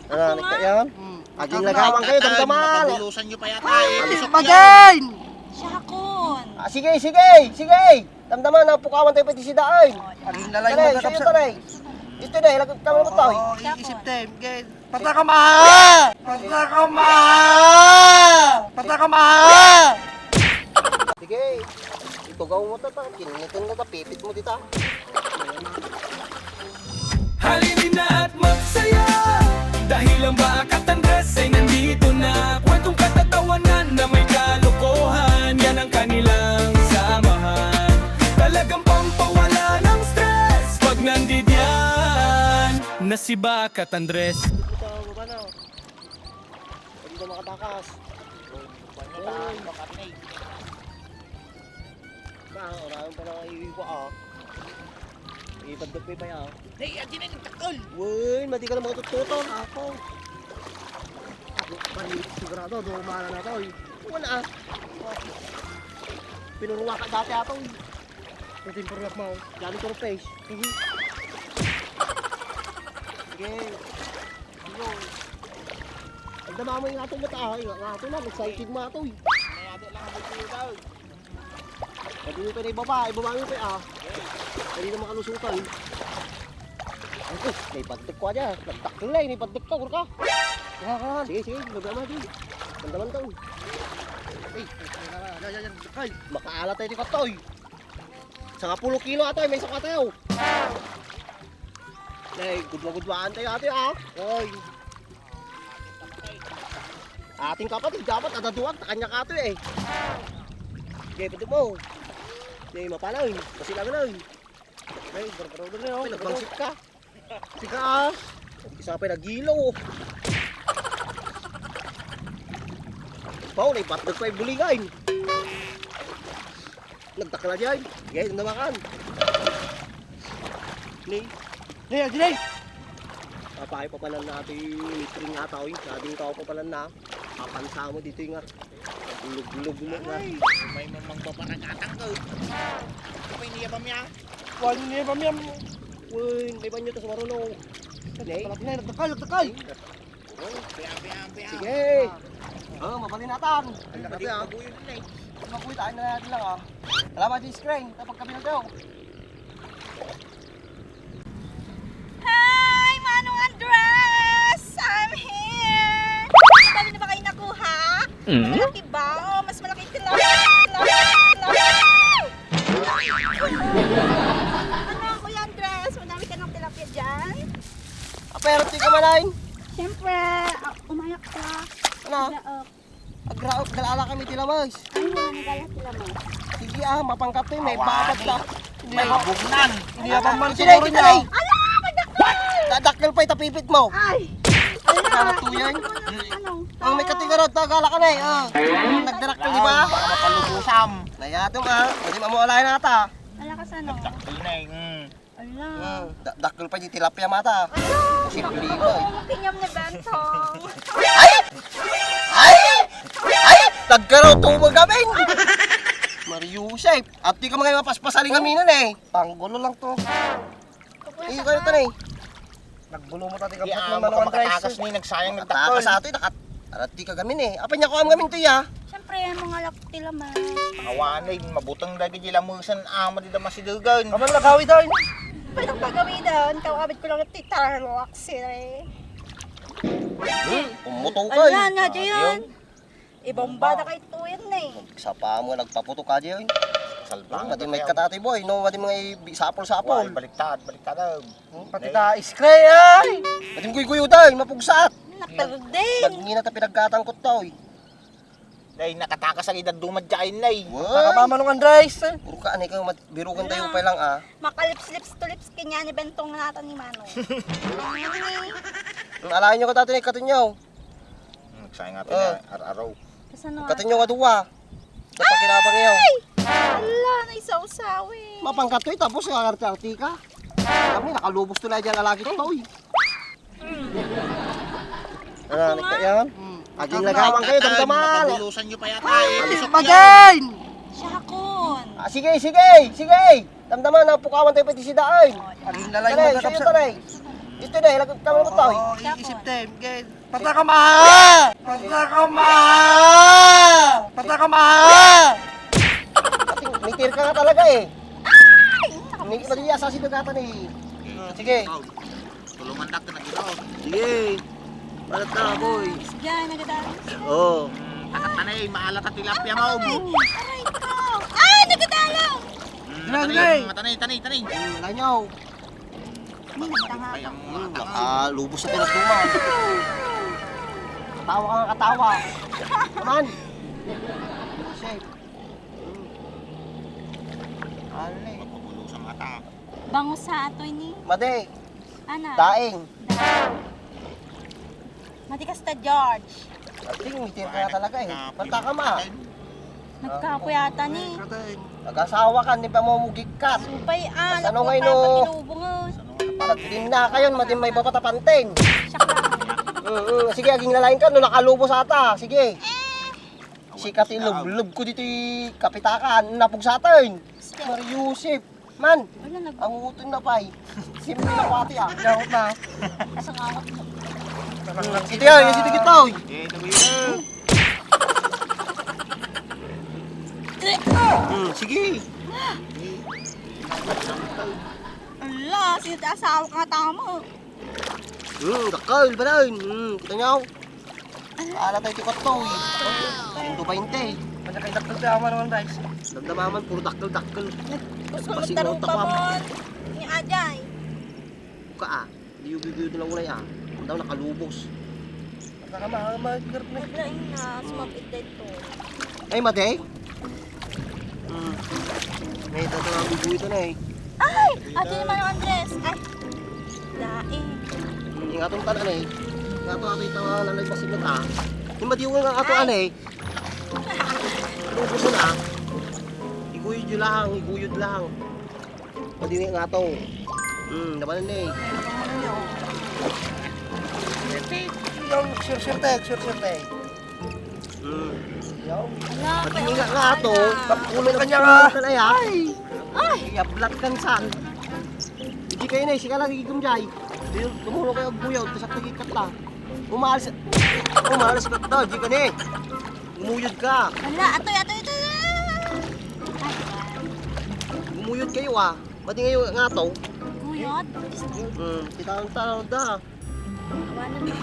Nananik yan? Aging lagawan kayo, damdaman. Napagulusan nyo pa yata eh. Pagain! Syakon. Sige, sige, sige. Damdaman, napukawan tayo pwede si Daan. Aging lalay mo Tanay, na sa'yo tanay. Ito na, ilagay ka mo tayo. Oo, iisip tayo. Patakama! Patakama! Patakama! Sige. Ito gawin mo tata. Kinitin na ta, pipit mo dito. Halinin na at magsaya dahil ang Bakat Andres ay nandito na. Kwentong katatawanan na may kalokohan, yan ang kanilang samahan. Talagang pampawala ng stress pag nandidyan na si Bakat Andres. Ito, baba na. Pwede na makatakas. Orahan pa na iiwa ah. Ipagdagpay pa yan. Hey, adi na nagtakol. Uy, madi ka na matututon. Ako. Sigurado, dumana na ito. Wala ah. Pinuruwa ka dati ato. Ito yung purwak mo. Gano'n ko face. Sige. Sige. Ang dama mo yung atong mata. Yung ato lang. Excited mo ato. Mayado lang ang magpudaw. Pwede nyo pa na ibaba. Ibaba nyo pa ah. Pwede na makalusutan. Ay, may pagdag ko aja. Nagtakil na eh. May pagdag ka. Kurka. Sige, sige. Nagdama din. Nandaman ka. Ay, makaalat tayo di katoy. Sa 10 kilo ato. May saka tayo. Ay, gudwa-gudwaan tayo ate ah. Ay. Ating kapatid. Dapat adaduan. Takanya ka ato eh. Sige, pwede mo. Sige, mapalaw. Kasi lang na eh. Ay, barbaro na yun. Nagbangsik ka. Sika ah. Isa pa nagilo. Pao, naipatdag pa yung bulingain. Nagtakla dyan. Sige, namakan. Ni. Dinay! Papahay pa pala natin litring nga tao. Sabing tao pa pala na. Papansa mo dito yung nga. Gulog-gulog mo nga. May mamang babarakatang ko. May niya ba miya? Wala niya ba miyam? Uy, may banyo to sa marunong. Sige. Nagtakal! Sige. Oh, mapalin natin. Pwede mabuhin na eh. Mabuhitaan na natin lang ah. Salamat din screen. Tapos kami na tayo. Hi, Manong Andres! I'm here! Dami na ba kayo nakuha? Malaki ba? Oh, mas malaki tilapia. Ano, Kuya Andres? Madami ka ng tilapia dyan? Pero di ka manain. Siyempre, umayak ka. Ano? Agraok, galala kami tilamas. Ano nga nagalat sila mo? Sige ah, mapangkat to may babat ka. May bugnan. Hindi naman man Sinay, siguro kita niya. na Dadakil pa itapipit mo. Ay! Karatuyan. Anong? Ang may katigarot, tagala ka na eh. Nagdarakil, di ba? Baka mapalusam. Nayatong ah. Pwede mamualahin nata. Malakas ano? Takol na eh. Ala. Dakil pa di tilapia mata. Simple ko eh. Kinyam ni Bentong. Ay! Nagkaroon tubo gamin! Mariusay. At di ka mga mapaspasaling kami nun eh. Panggulo lang to. Iyo kayo to eh. Nagbulo mo tati kapot Iya, ng Manong makatakas Andres. ni nagsayang Nagtaka nagtakol. sa ato eh. Arat di ka gamin eh. Apa niya ko am gamin to ya? Siyempre, mga lakti laman. Awanay, mabutang dagi di lamusan ama di damas sidugan. Kaman nagawi daw. Pwede kong pagawin doon. Kawabit ko lang yung titarlock sila. Pumuto ka eh. Ala, na yun. Ibang bada kay tuyan na eh. Sa pa mo nagpaputo ka diyo. Salbang. Mati may katati boy. No, mati mga sapol-sapol. Baliktad daw. Pati ta iskray ay! Mati mo kuy tayo. Mapugsaat. Naktarudin. Bagni na ta pinagkatangkot tao eh. Dahil nakatakas ang edad dumadyain na eh. Nakama Manong Andres. Puro ka anay kayo. Birukan tayo pa lang ah. Makalips-lips to lips kanya ni Bentong na natin ni Manong. Ang alahin nyo ka dati na katinyaw. Nagsayang natin na araw-araw. Kasi ano? Katinyaw ka duwa. Dapat kinabang yaw. Ala, naisaw-sawi. Mapangkatoy tapos arti-arti ka. Kami nakalubos to na dyan alagi ko eh. Ano, yan? Aging lagawan kayo, damdaman. Napagulusan nyo pa yata eh. Pagain! Syakon. Sige, sige, sige. Damdaman, napukawan tayo pwede si Daan. Aging lalay mo Tanay, na sa'yo kapsa. tanay. Ito na, ilagay tama mo to. Oo, iisip din. Patakama! Patakama! Patakama! May tir ka nga talaga eh. May mag-iasa si Dugatan eh. Sige. Tulungan na ka na gito. Sige. Balat na, boy. Diyan, nagadaan. Oo. Takatanay, maalat at tilapia mo. Aray ko! Ah, nagadalaw! Tanay. Tanay. Wala nyaw. Tanga Ay, ka. ang mga tanga. Nakalubos sa pinagduman. Katawa ka nga katawa. Man. Safe. Ale. Magpapulo sa mata. Bango sa ato ni. Made. Ana. Daing. Matikas ta George. Ating mitir ka na talaga eh. Basta ka ma. Nagkakuyata ni. Nag-asawa ka, hindi pa mo mugig ka. Supay ah. Ano naku, ngayon, parang no? patinubungan. Nagtin na kayo, madin may babatapantin. Siyak lang. Sige, aging lalain ka, no nakalubos ata. Sige. Sikat ilub ko dito kapitakan, napug sa atin. Mariusip. Man, Wala nag... ang utong na pay. Simple na pati ah. Yakot na. Asang awat mo. Ito yan, yung sito kita. Eh, tabi Sige. Ala, sinatasawa ka nga tama. Dakal ba na yun? Kita nyo. Ala tayo tikot to. 120. Pagkakaitaktal sa ama naman, guys. Nagdamaman, puro dakkel. Gusto Kasi magtaro utak pa ko, mo. Ni Ajay. Ka ah. Di yung bibigyo na ulay ah. Ang daw nakalubos. Patakama, mag-garp na. Wala na, sumapit dito. Ay, Made? May tatang ang bibuhay ito na eh. Ay! Ate naman ang Andres. Ay! Daing. Ingatong tanan eh. Ingatong ato ito ang nanay pasilot ah. Yung madiwang ang ato an eh. Lubos na ah. Iguyod lang. Madiwang ang ato. Naman na eh. Yung sure tek. Yaw. Ala, Madiwang ang ato. Kapulo na Kanya kanya ka. ka. Ay! Ay! Yablat kan san. Hindi kayo na eh. Sige lang igigom jay. Tumulo kayo ang buyaw. Tapos at nagikat ta. Umalis ka ta. Di ka na eh. Gumuyod ka. Ala, atoy. Gumuyod kayo ah. Madi ngayon nga to. Guyot. Kita ang tanaw da. Awanan mo.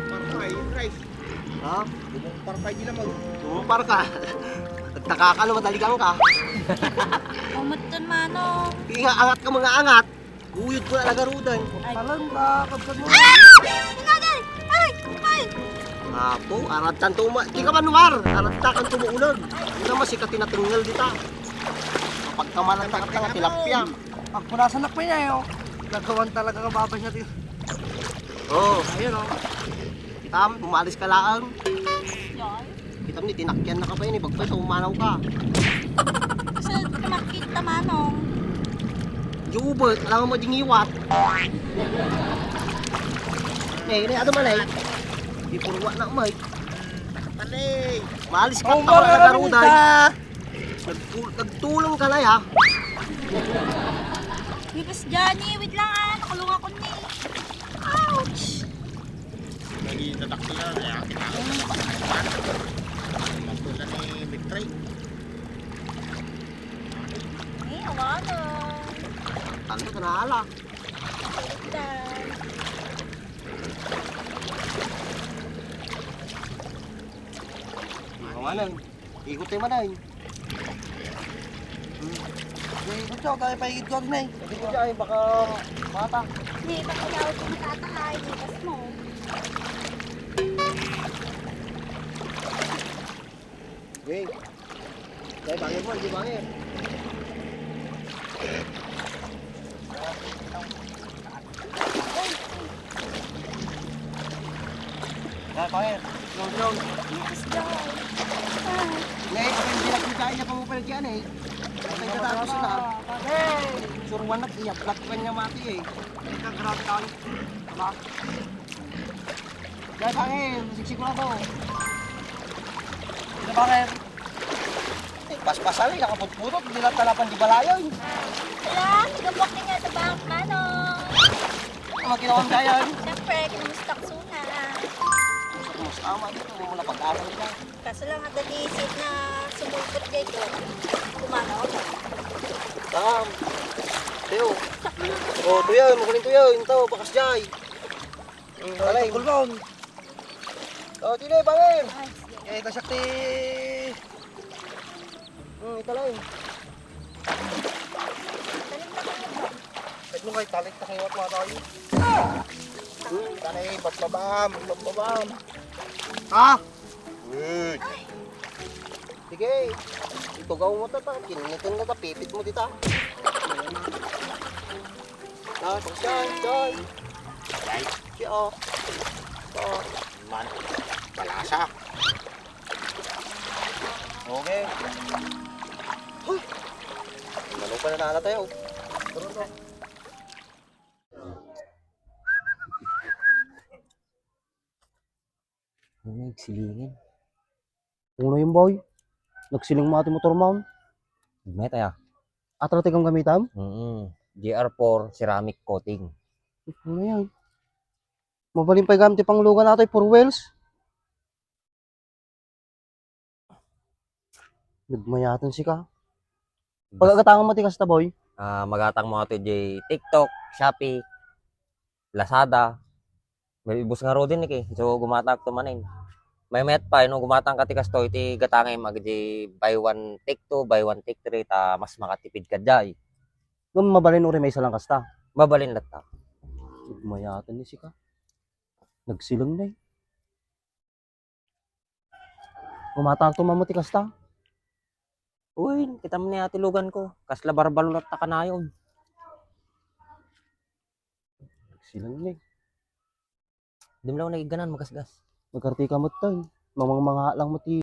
Parpay, rice. Ha? Parpay nila mag... Tumupar ka. Nagtaka ka na madaligang ka. Umutan manong. Angat ka mga angat. Guyod ko na lagarudan. Palan ba? Kapag mo. Inagay! Ay! Apo, aratan tuma. Di ka manuwar. Aratan kang tumuulag. Hindi naman sikat tinatinggal dita. Kapag kamalang takot ka nga tilapia. Pag punasan na pa niya yun. Nagawan talaga ka babas natin. Oo. Ayun o. Kitam, umalis ka lang. Yan. Kitam ni, tinakyan na ka pa yun. Bagpay sa umanaw ka. Kasi makita manong. Jubert, alam mo ding iwat. Ano man eh. Di purwa na may. Tanay. Maalis ka Oh, pa mga marami lagarudan. ka. Nagtulong ka na ya. Miss Johnny, wait lang ah. Nakulong ako ni. Ouch! Nagitatak sila. Kaya kailangan magtula ni Victory. Ay, awana. Ano ka na ala? Dan. Kawanan. Ikot tayo manay. Ikot siya, tayo paigit ko rin eh. Sabi ko dyan, baka mata. Hindi, pagkayawag ko matatahay. Lipas mo. Okay. Kaya bangin mo, hindi bangin. Kaya bangin. Long. Miss Joy. Ngayon, kung hindi nakikita niya pamupal dyan eh. Kasi katapos sila. Surwan na siya, black pa niya mati eh. Nagkagrabe tayo. Tama. Kaya bangin, siksik ko na to. Sino bakit? Paspasan eh, nakaputputot, hindi lang talapan di balayan. Wala, nagabok din nga sa bank, manong. Ang mga ginawa mo kaya. Siyempre, kinamusta ko suna. Mas tama dito, may mula pag-asa nila. Kaso lang ang dadisip na sumulpot kayo ko. Kumano ako. Tam. Tuyo. Oh, tuyo, magaling tuyo. Ito, bakas jay. Alay. Kulbon. Oh, tine, bangin. Ay, sige. Eh, kasakti. Ito lang. Talim na kayo ba? Kahit nung kayo talit na kayo at mga tayo. Tanay, bagbabam, bagbabam. Ha? Sige. Ito gaw mo tata. Kininitin na ta, pipit mo dita. Ah, jay, jay. Jay, Siya, oh. Oh. man. Balasa. Okay. Hoy. Ano pa na nala tayo? Tara na. Ano nagsilingin? Uno yung boy. Nagsiling mo ating motor mount. May tayo. Atrate kang gamitam? GR4 ceramic coating. Ano yan? Mabaling pa gamit pang lugan natin for wheels. Nagmayatan si ka. Pagkakatangan mo tikas ta boy. Magatang mo ito di TikTok, Shopee, Lazada. May ibus nga ro din eh. So gumatang to manin. May met pa no gumatang ka tikas to iti gatangay mag di buy one take two, buy one take three ta mas makatipid ka jay. Kung mabalin uri may isa lang kasta. Mabalin latta. Nagmayatan ni si ka. Nagsilang na eh. Kumatang to mamuti kasta. Uy, kita mo ni ati lugan ko. Kasla barbalo latta ka na yun. Nagsilang na eh. Di mo lang nagiganan magasgas. Nagkartika mo tayo. Mamang mga lang mo ti